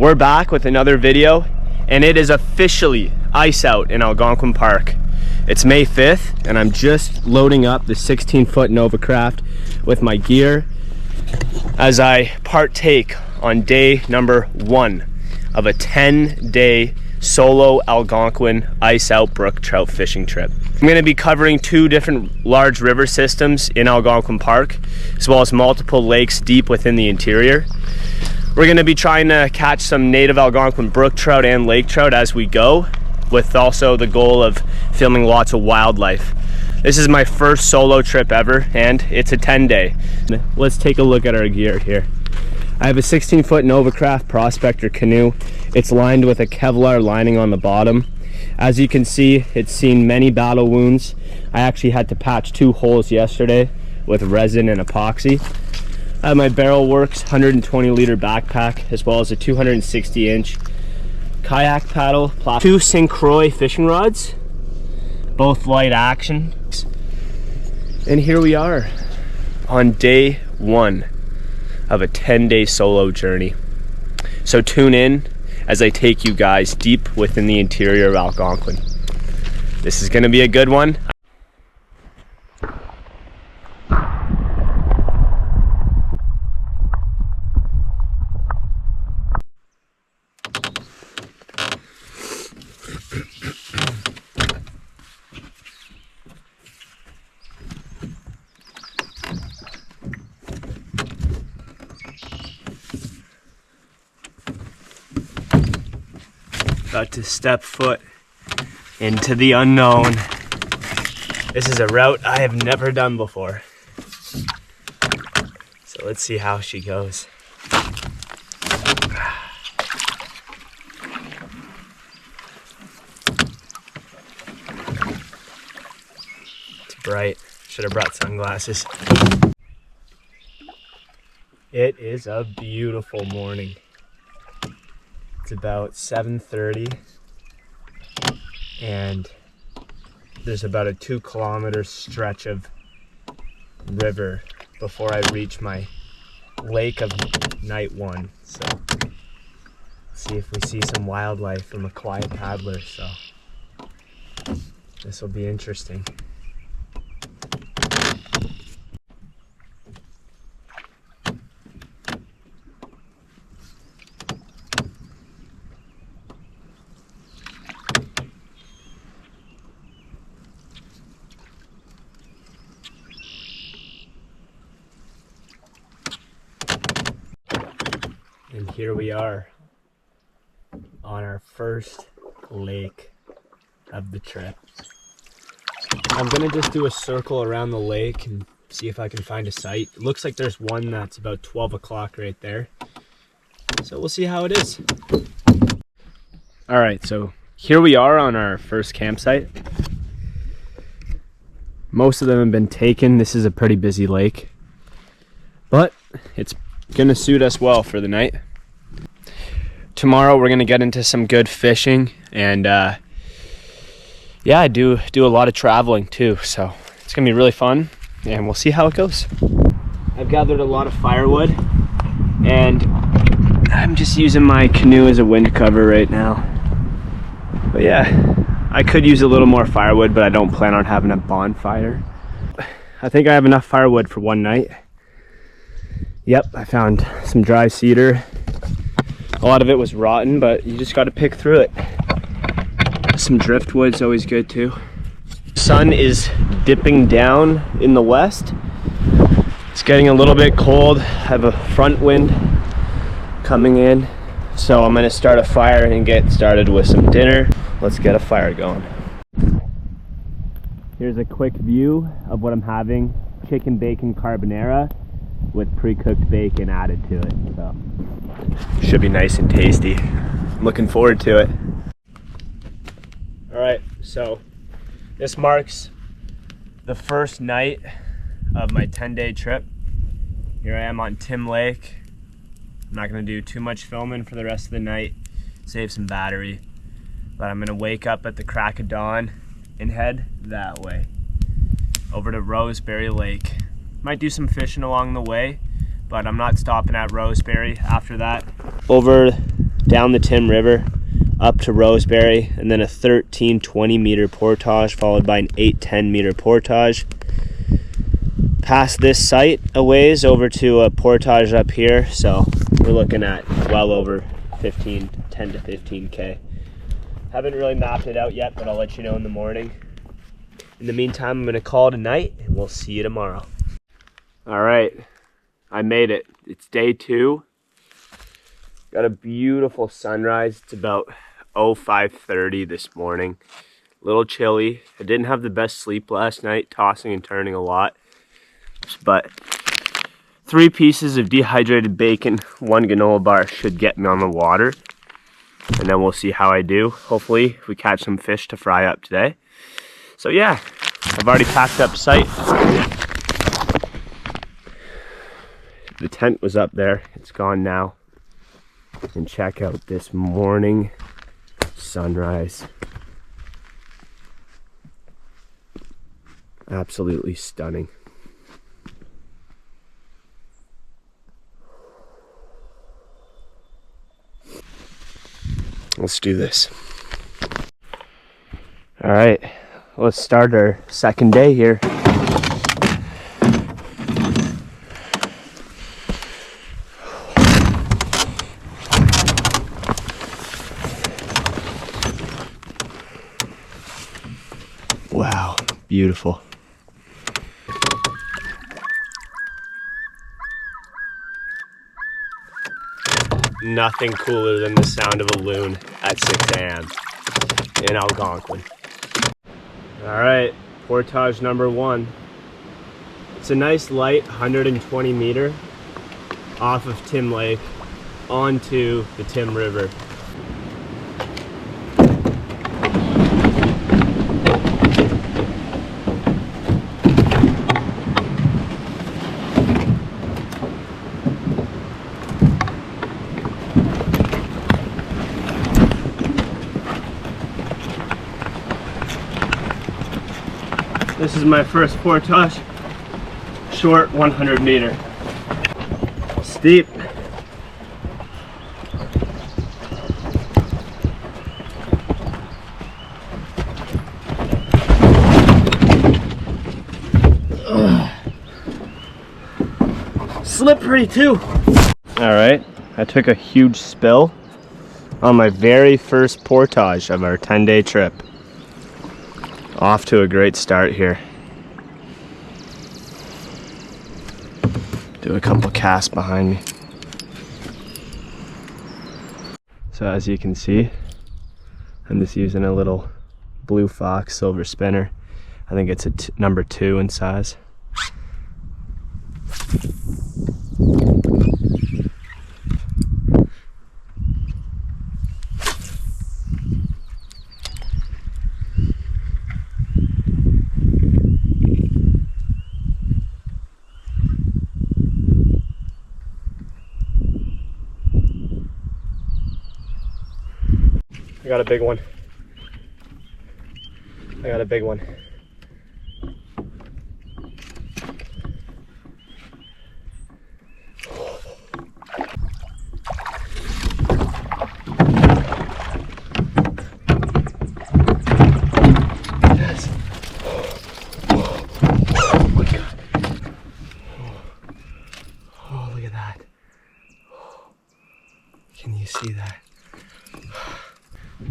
We're back with another video, and it is officially ice out in Algonquin Park. It's May 5th, and I'm just loading up the 16-foot Novacraft with my gear as I partake on day number 1 of a 10-day solo Algonquin ice out brook trout fishing trip. I'm going to be covering 2 different large river systems in Algonquin Park, as well as multiple lakes deep within the interior. We're going to be trying to catch some native Algonquin brook trout and lake trout as we go, with also the goal of filming lots of wildlife. This is my first solo trip ever, and it's a 10-day. Let's take a look at our gear here. I have a 16-foot Novacraft Prospector canoe. It's lined with a Kevlar lining on the bottom. As you can see, it's seen many battle wounds. I actually had to patch 2 holes yesterday with resin and epoxy. I have my Barrel Works 120-liter backpack, as well as a 260-inch kayak paddle, 2 St. Croix fishing rods, both light action. And here we are on day 1 of a 10-day solo journey. So tune in as I take you guys deep within the interior of Algonquin. This is going to be a good one. About to step foot into the unknown. This is a route I have never done before. So let's see how she goes. It's bright. Should have brought sunglasses. It is a beautiful morning. It's about 7:30, and there's about a 2-kilometer stretch of river before I reach my lake of night 1. So let's see if we see some wildlife from a quiet paddler. So this will be interesting. And here we are on our first lake of the trip. I'm gonna just do a circle around the lake and see if I can find a site. It looks like there's one that's about 12 o'clock right there. So we'll see how it is. All right, so here we are on our first campsite. Most of them have been taken. This is a pretty busy lake, but it's gonna suit us well for the night. Tomorrow we're gonna get into some good fishing, and yeah, I do a lot of traveling too, so it's gonna be really fun, and we'll see how it goes. I've gathered a lot of firewood, and I'm just using my canoe as a wind cover right now. But yeah, I could use a little more firewood, but I don't plan on having a bonfire. I think I have enough firewood for one night. Yep, I found some dry cedar. A lot of it was rotten, but you just got to pick through it. Some driftwood's always good too. Sun is dipping down in the west. It's getting a little bit cold. I have a front wind coming in, so I'm gonna start a fire and get started with some dinner. Let's get a fire going. Here's a quick view of what I'm having. Chicken bacon carbonara with pre-cooked bacon added to it. So should be nice and tasty. I'm looking forward to it. All right, so this marks the first night of my 10-day trip. Here I am on Tim Lake. I'm not gonna do too much filming for the rest of the night, save some battery, but I'm gonna wake up at the crack of dawn and head that way over to Roseberry Lake. Might do some fishing along the way, but I'm not stopping at Roseberry after that. Over down the Tim River, up to Roseberry, and then a 13-20 meter portage followed by an 8-10 meter portage. Past this site a ways over to a portage up here, so we're looking at well over 10 to 15K. Haven't really mapped it out yet, but I'll let you know in the morning. In the meantime, I'm gonna call it a night and we'll see you tomorrow. All right, I made it. It's day 2. Got a beautiful sunrise. It's about 05:30 this morning. A little chilly. I didn't have the best sleep last night, tossing and turning a lot. But 3 pieces of dehydrated bacon, 1 granola bar should get me on the water. And then we'll see how I do. Hopefully we catch some fish to fry up today. So yeah, I've already packed up site. The tent was up there. It's gone now. And check out this morning sunrise. Absolutely stunning. Let's do this. All right, let's start our second day here. Wow, beautiful. Nothing cooler than the sound of a loon at 6 a.m. in Algonquin. All right, portage number 1. It's a nice light 120 meter off of Tim Lake onto the Tim River. This is my first portage, short 100 meter. Steep. Slippery too. All right, I took a huge spill on my very first portage of our 10-day trip. Off to a great start here. Do a couple casts behind me. So as you can see, I'm just using a little Blue Fox silver spinner. I think it's a number 2 in size. I got a big one. I got a big one. Yes. Oh my God. Oh, look at that. Can you see that?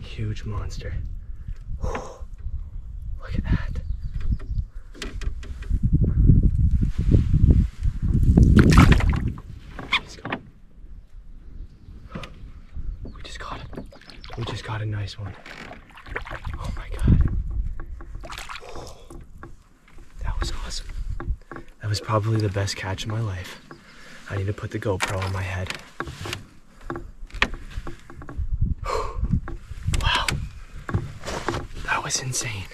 Huge monster. Look at that. He's gone. We just caught him. We just got a nice one. Oh my God. That was awesome. That was probably the best catch of my life. I need to put the GoPro on my head. Was insane.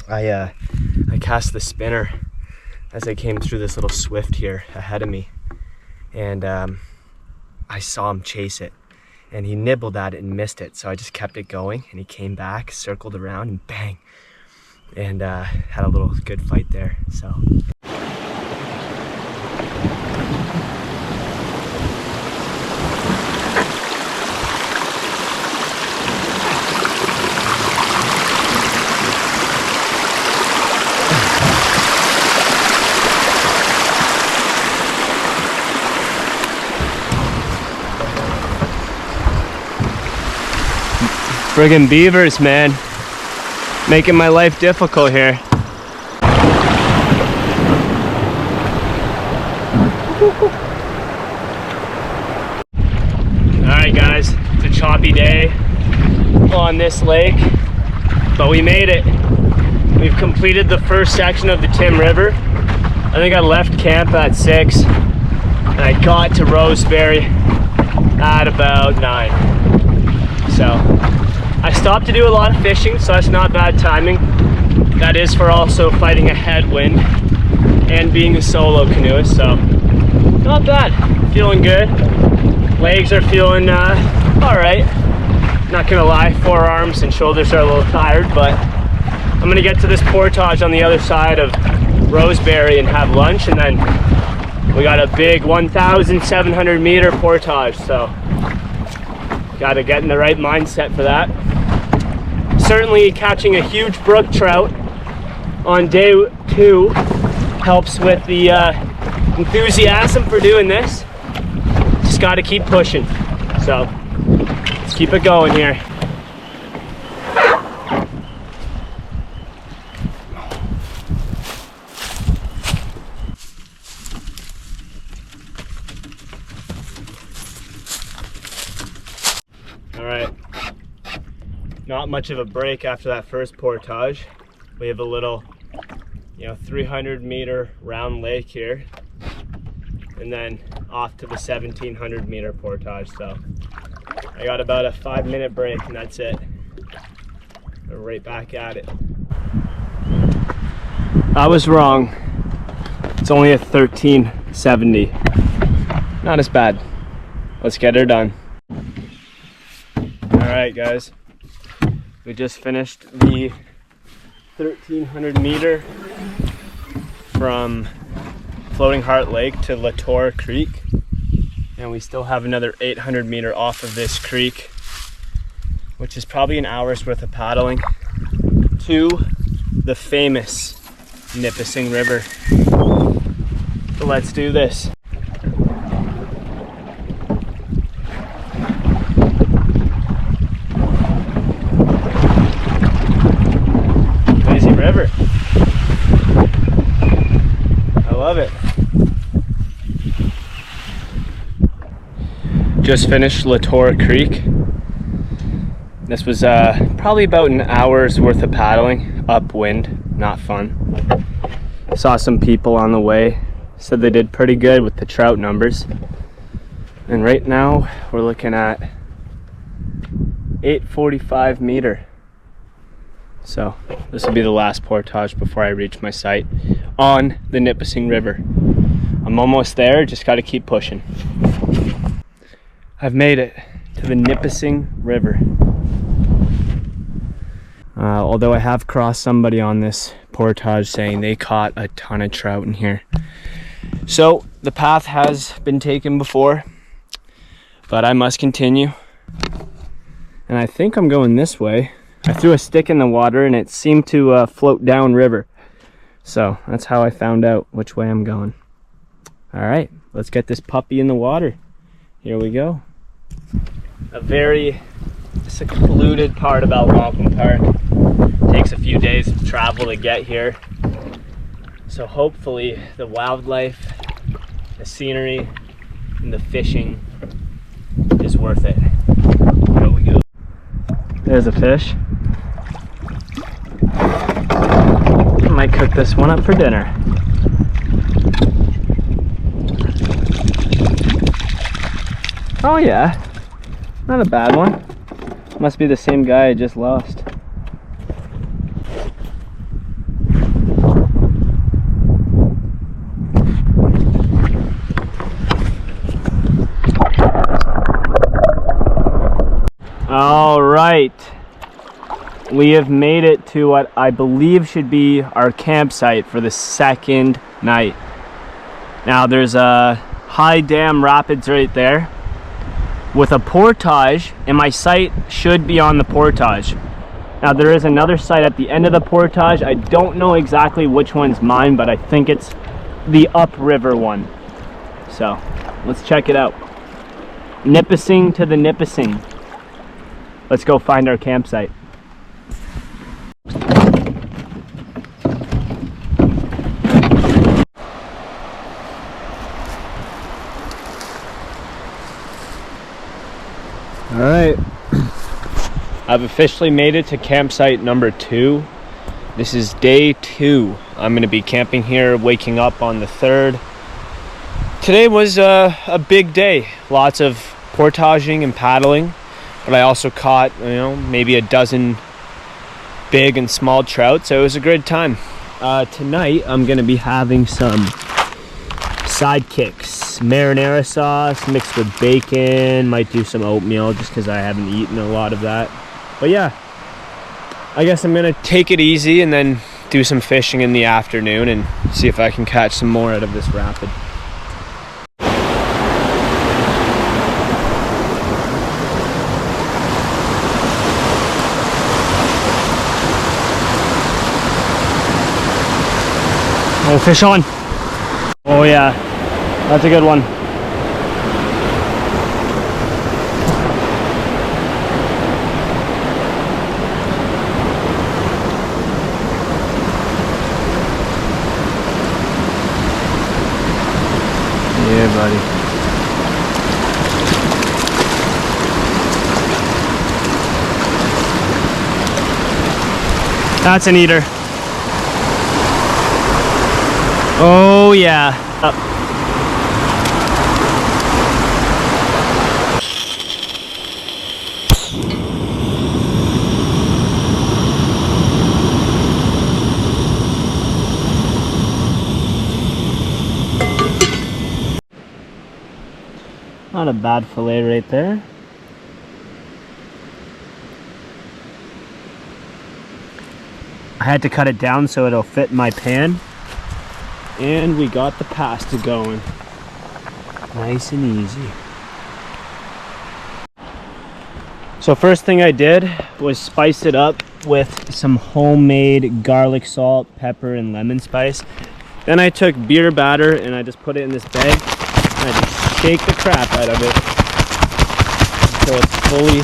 I cast the spinner as I came through this little swift here ahead of me, and I saw him chase it, and he nibbled at it and missed it, so I just kept it going, and he came back, circled around, and bang, and had a little good fight there. So Friggin' beavers, man. Making my life difficult here. Alright guys, it's a choppy day on this lake, but we made it. We've completed the first section of the Tim River. I think I left camp at 6 and I got to Roseberry at about 9. So I stopped to do a lot of fishing, so that's not bad timing. That is for also fighting a headwind and being a solo canoeist, so not bad. Feeling good. Legs are feeling all right. Not gonna lie, forearms and shoulders are a little tired, but I'm gonna get to this portage on the other side of Roseberry and have lunch, and then we got a big 1,700 meter portage, so gotta get in the right mindset for that. Certainly catching a huge brook trout on day 2 helps with the enthusiasm for doing this. Just gotta keep pushing. So let's keep it going here. All right, not much of a break after that first portage. We have a little, 300 meter round lake here, and then off to the 1,700 meter portage. So I got about a 5-minute break and that's it. We're right back at it. I was wrong. It's only a 1370. Not as bad. Let's get her done. Alright guys, we just finished the 1,300 meter from Floating Heart Lake to Latour Creek, and we still have another 800 meter off of this creek, which is probably an hour's worth of paddling to the famous Nipissing River. So let's do this. River. I love it. Just finished Latour Creek. This was probably about an hour's worth of paddling, upwind, not fun. Saw some people on the way, said they did pretty good with the trout numbers. And right now we're looking at 845 meter. So this will be the last portage before I reach my site on the Nipissing River. I'm almost there, just got to keep pushing. I've made it to the Nipissing River. Although I have crossed somebody on this portage saying they caught a ton of trout in here. So the path has been taken before, but I must continue. And I think I'm going this way. I threw a stick in the water and it seemed to float down river. So that's how I found out which way I'm going. All right, let's get this puppy in the water. Here we go. A very secluded part of Algonquin Park. Takes a few days of travel to get here. So hopefully the wildlife, the scenery, and the fishing is worth it. Here we go. There's a fish. I might cook this one up for dinner. Oh yeah, not a bad one. Must be the same guy I just lost. All right, we have made it to what I believe should be our campsite for the second night. Now there's a high dam rapids right there with a portage, and my site should be on the portage. Now there is another site at the end of the portage. I don't know exactly which one's mine, but I think it's the upriver one. So let's check it out. Nipissing to the Nipissing. let's go find our campsite. All right, I've officially made it to campsite number 2. This is day 2. I'm gonna be camping here, waking up on the 3rd. Today was a big day. Lots of portaging and paddling, but I also caught, maybe a dozen big and small trout, so it was a good time. Tonight, I'm gonna be having some sidekicks, marinara sauce mixed with bacon, might do some oatmeal just because I haven't eaten a lot of that. But yeah, I guess I'm gonna take it easy and then do some fishing in the afternoon and see if I can catch some more out of this rapid. Oh, fish on. Oh yeah, that's a good one. Yeah, buddy. That's an eater. Oh yeah. Up. Not a bad fillet right there. I had to cut it down so it'll fit in my pan. And we got the pasta going. Nice and easy. So first thing I did was spice it up with some homemade garlic salt, pepper, and lemon spice. Then I took beer batter and I just put it in this bag. And I just shake the crap out of it until it's fully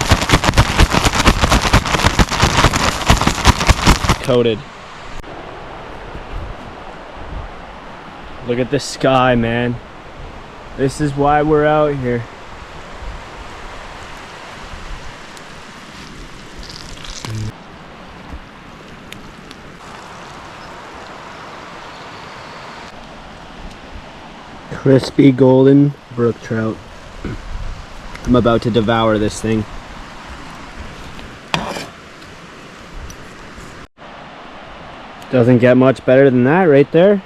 coated. Look at the sky, man. This is why we're out here. Crispy golden brook trout. I'm about to devour this thing. Doesn't get much better than that right there.